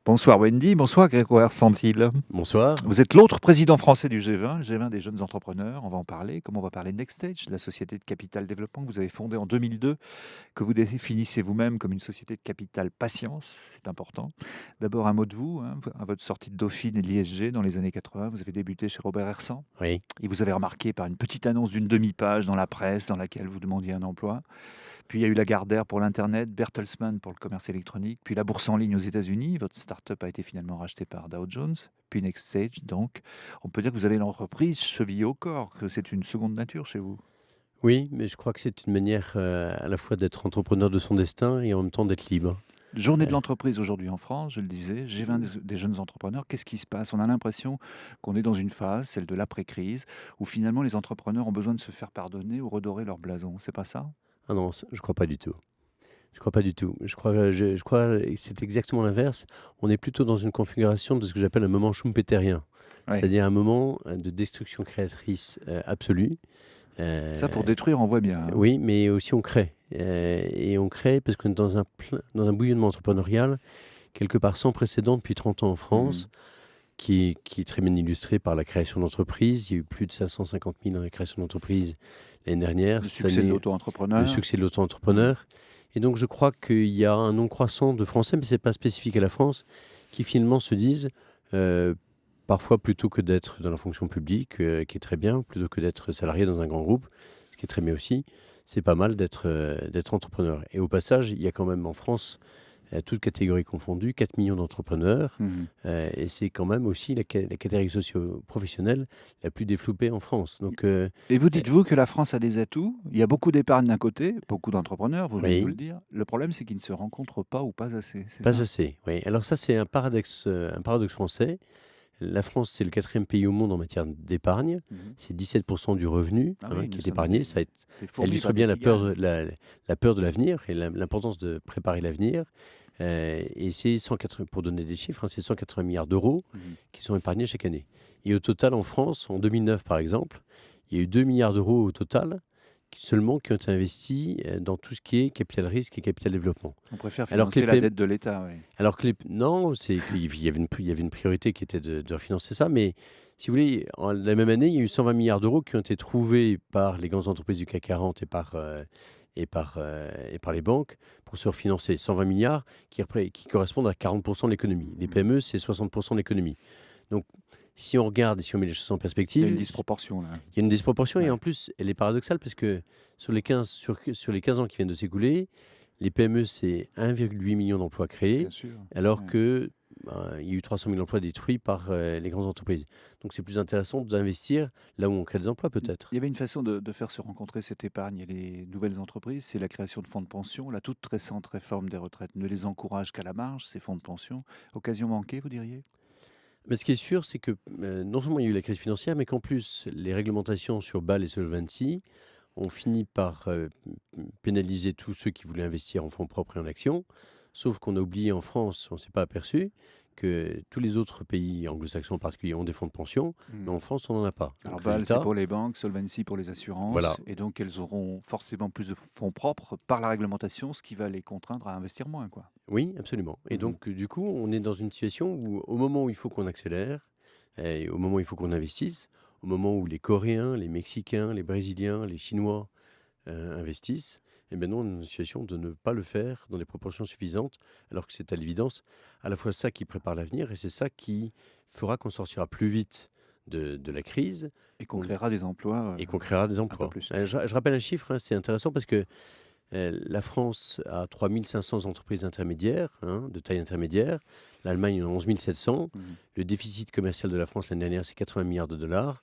Bonsoir Wendy, bonsoir Grégoire Santil. Bonsoir. Vous êtes l'autre président français du G20, le G20 des jeunes entrepreneurs. On va en parler. Comme on va parler de Nextstage, la société de capital développement que vous avez fondée en 2002, que vous définissez vous-même comme une société de capital patience. C'est important. D'abord, un mot de vous. À votre sortie de Dauphine et de l'ISG dans les années 80, vous avez débuté chez Robert Hersan. Oui. Et vous avez remarqué par une petite annonce d'une demi-page dans la presse dans laquelle vous demandiez un emploi. Puis il y a eu Lagardère pour l'Internet, Bertelsmann pour le commerce électronique, puis la bourse en ligne aux États-Unis. Votre start-up a été finalement rachetée par Dow Jones, puis Nextstage. Donc, on peut dire que vous avez l'entreprise chevillée au corps, que c'est une seconde nature chez vous. Oui, mais je crois que c'est une manière à la fois d'être entrepreneur de son destin et en même temps d'être libre. Journée de Euh, l'entreprise aujourd'hui en France, je le disais, G20 des jeunes entrepreneurs. Qu'est-ce qui se passe? On a l'impression qu'on est dans une phase, celle de l'après-crise, où finalement les entrepreneurs ont besoin de se faire pardonner ou redorer leur blason. C'est pas ça? Ah non, je crois pas du tout. Je crois pas du tout. Je crois que c'est exactement l'inverse. On est plutôt dans une configuration de ce que j'appelle un moment schumpeterien, Oui. c'est-à-dire un moment de destruction créatrice absolue. Ça, Euh, pour détruire, on voit bien, hein. oui, mais aussi on crée. Et on crée parce qu'on est dans un bouillonnement entrepreneurial quelque part sans précédent depuis 30 ans en Mhm. France. Qui est très bien illustré par la création d'entreprises. Il y a eu plus de 550 000 dans la création d'entreprises l'année dernière. Le Cette succès de année, le l'auto-entrepreneur. succès de Mhm. l'auto-entrepreneur. Et donc, je crois qu'il y a un nombre croissant de Français, mais ce n'est pas spécifique à la France, qui finalement se disent, euh, parfois plutôt que d'être dans la fonction publique, qui est très bien, plutôt que d'être salarié dans un grand groupe, ce qui est très bien aussi, c'est pas mal d'être entrepreneur. Et au passage, il y a quand même en France, toutes catégories confondues, 4 millions d'entrepreneurs. Mhm. Et c'est quand même aussi la catégorie socio-professionnelle la plus développée en France. Donc, Et vous euh, dites-vous que la France a des atouts? Il y a beaucoup d'épargne d'un côté, beaucoup d'entrepreneurs, vous venez de nous le oui, dire. Le problème, c'est qu'ils ne se rencontrent pas ou pas assez, c'est pas ça? assez. Oui. Alors ça, c'est un paradoxe français. La France, c'est le quatrième pays au monde en matière d'épargne. Mhm. C'est 17% du revenu Ah oui, qui nous est sommes épargné. des Ça fourmis, illustre pas des bien cigales. la peur de l'avenir et l'importance de préparer l'avenir. Et c'est 180, pour donner des chiffres, hein, c'est 180 milliards d'euros Mhm. qui sont épargnés chaque année. Et au total, en France, en 2009 par exemple, il y a eu 2 milliards d'euros au total seulement qui ont été investis dans tout ce qui est capital risque et capital développement. On préfère Alors que les financer la PM dette de l'État, oui. non, c'est qu'il y avait une priorité qui était de refinancer ça, mais si vous voulez, la même année, il y a eu 120 milliards d'euros qui ont été trouvés par les grandes entreprises du CAC 40 et par les banques pour se refinancer. 120 milliards qui correspondent à 40% de l'économie. Les Mhm. PME, c'est 60% de l'économie. Donc, si on regarde et si on met les choses en Il y a une perspective, disproportion là. il y a une disproportion et Ouais, en plus, elle est paradoxale parce que sur les 15 ans qui viennent de s'écouler, les PME, c'est 1,8 million d'emplois créés, bien sûr. alors Ouais. que il y a eu 300 000 emplois détruits par les grandes entreprises. Donc c'est plus intéressant d'investir là où on crée des emplois peut-être. Il y avait une façon de faire se rencontrer cette épargne et les nouvelles entreprises, c'est la création de fonds de pension. La toute récente réforme des retraites ne les encourage qu'à la marge, ces fonds de pension. Occasion manquée, vous diriez? Mais ce qui est sûr, c'est que non seulement il y a eu la crise financière, mais qu'en plus, les réglementations sur Bâle et Solvency ont fini par pénaliser tous ceux qui voulaient investir en fonds propres et en actions. Sauf qu'on a oublié en France, on ne s'est pas aperçu, que tous les autres pays anglo-saxons en particulier ont des fonds de pension, mais Mhm. en France, on n'en a pas. Alors Donc BAL, c'est résultat, pour les banques, Solvency pour les voilà. assurances, et donc elles auront forcément plus de fonds propres par la réglementation, ce qui va les contraindre à investir moins, quoi. Oui, absolument. Et Mhm. donc, du coup, on est dans une situation où, au moment où il faut qu'on accélère, et au moment où il faut qu'on investisse, au moment où les Coréens, les Mexicains, les Brésiliens, les Chinois investissent, et bien nous, on est dans une situation de ne pas le faire dans des proportions suffisantes, alors que c'est à l'évidence à la fois ça qui prépare l'avenir et c'est ça qui fera qu'on sortira plus vite de la crise Et qu'on créera des emplois et qu'on créera des un peu emplois. plus. Je rappelle un chiffre, hein, c'est intéressant parce que la France a 3500 entreprises intermédiaires, hein, de taille intermédiaire. L'Allemagne en a 11 700. Mhm. Le déficit commercial de la France l'année dernière, c'est 80 milliards de dollars.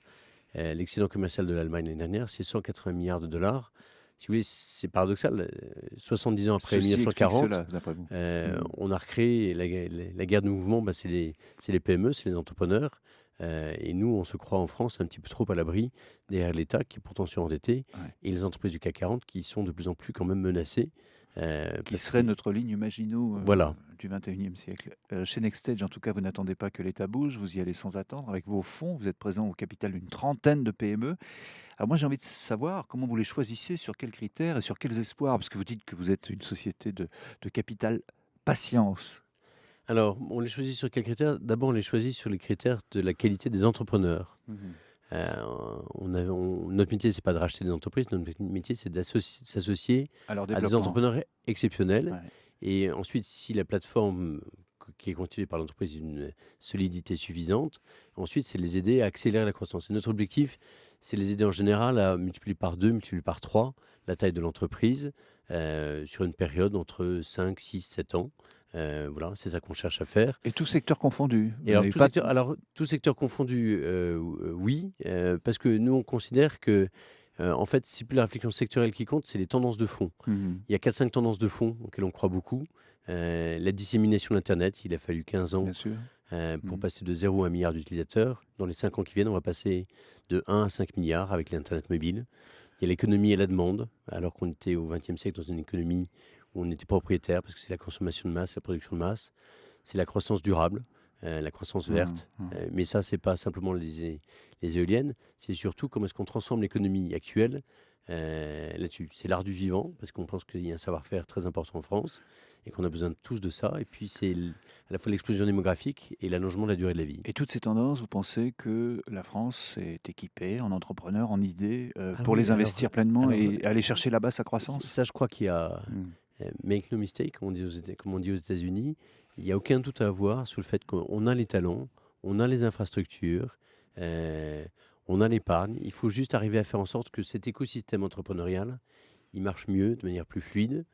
L'excédent commercial de l'Allemagne l'année dernière, c'est 180 milliards de dollars. Si vous voulez, c'est paradoxal. 70 ans après Ceci explique 1940, cela, d'après vous. Mhm. on a recréé la guerre de mouvement, bah, c'est les PME, c'est les entrepreneurs. Et nous, on se croit en France un petit peu trop à l'abri derrière l'État qui est pourtant surendetté Ouais. et les entreprises du CAC 40 qui sont de plus en plus quand même menacées. Qui Parce serait que, notre ligne Maginot voilà, du 21e siècle. Chez Nextstage, en tout cas, vous n'attendez pas que l'État bouge, vous y allez sans attendre. Avec vos fonds, vous êtes présent au capital d'une trentaine de PME. Alors moi, j'ai envie de savoir comment vous les choisissez, sur quels critères et sur quels espoirs, parce que vous dites que vous êtes une société de capital patience. Alors, on les choisit sur quels critères? D'abord, on les choisit sur les critères de la qualité des entrepreneurs. Mmh. Heu, notre métier, c'est pas de racheter des entreprises, notre métier, c'est s'associer À leur à des développement. entrepreneurs exceptionnels. Ouais. Et ensuite, si la plateforme qui est constituée par l'entreprise a une solidité suffisante, ensuite, c'est de les aider à accélérer la croissance. Et notre objectif, c'est de les aider en général à multiplier par 2, multiplier par 3 la taille de l'entreprise, sur une période entre 5, 6, 7 ans. Voilà, c'est ça qu'on cherche à faire. Et tous secteurs confondus? Et Vous n'avez pas t alors tout secteur confondu, oui, parce que nous, on considère que, en fait, c'est plus la réflexion sectorielle qui compte, c'est les tendances de fond. Mmh. Il y a 4-5 tendances de fond auxquelles on croit beaucoup. La dissémination d'internet, il a fallu 15 ans, Bien sûr. pour Mmh. passer de 0 à 1 milliard d'utilisateurs. Dans les 5 ans qui viennent, on va passer de 1 à 5 milliards avec l'internet mobile. Il y a l'économie et la demande, alors qu'on était au XXe siècle dans une économie où on était propriétaire parce que c'est la consommation de masse, la production de masse. C'est la croissance durable, la croissance Mmh. verte. Mmh. Mais ça, c'est pas simplement les éoliennes, c'est surtout comment est-ce qu'on transforme l'économie actuelle là-dessus. C'est l'art du vivant, parce qu'on pense qu'il y a un savoir-faire très important en France et qu'on a besoin tous de ça. Et puis, c'est à la fois l'explosion démographique et l'allongement de la durée de la vie. Et toutes ces tendances, vous pensez que la France est équipée en entrepreneurs, en idées, Ah pour oui, les investir pleinement alors, et aller chercher là-bas sa croissance? ça, je crois qu'il y a Mmh. make no mistake, comme on dit aux États-Unis, il n'y a aucun doute à avoir sur le fait qu'on a les talents, on a les infrastructures, euh, on a l'épargne. Il faut juste arriver à faire en sorte que cet écosystème entrepreneurial, il marche mieux, de manière plus fluide,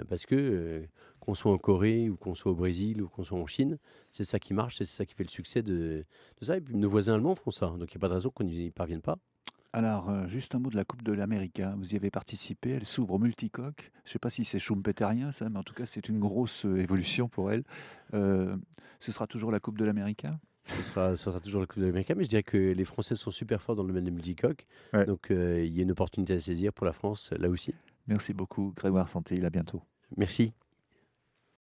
parce que qu'on soit en Corée ou qu'on soit au Brésil ou qu'on soit en Chine, c'est ça qui marche, c'est ça qui fait le succès de ça. Et puis nos voisins allemands font ça, donc il n'y a pas de raison qu'on n'y parvienne pas. Alors, juste un mot de la Coupe de l'Amérique, hein. Vous y avez participé, elle s'ouvre au multicoque. Je ne sais pas si c'est schumpeterien ça, mais en tout cas, c'est une grosse, évolution pour elle. Ce sera toujours la Coupe de l'Amérique? Ce sera toujours la Coupe de l'Amérique, mais je dirais que les Français sont super forts dans le domaine des multicoques. Ouais. Donc il y a une opportunité à saisir pour la France là aussi. Merci beaucoup Grégoire Santé, à bientôt. Merci.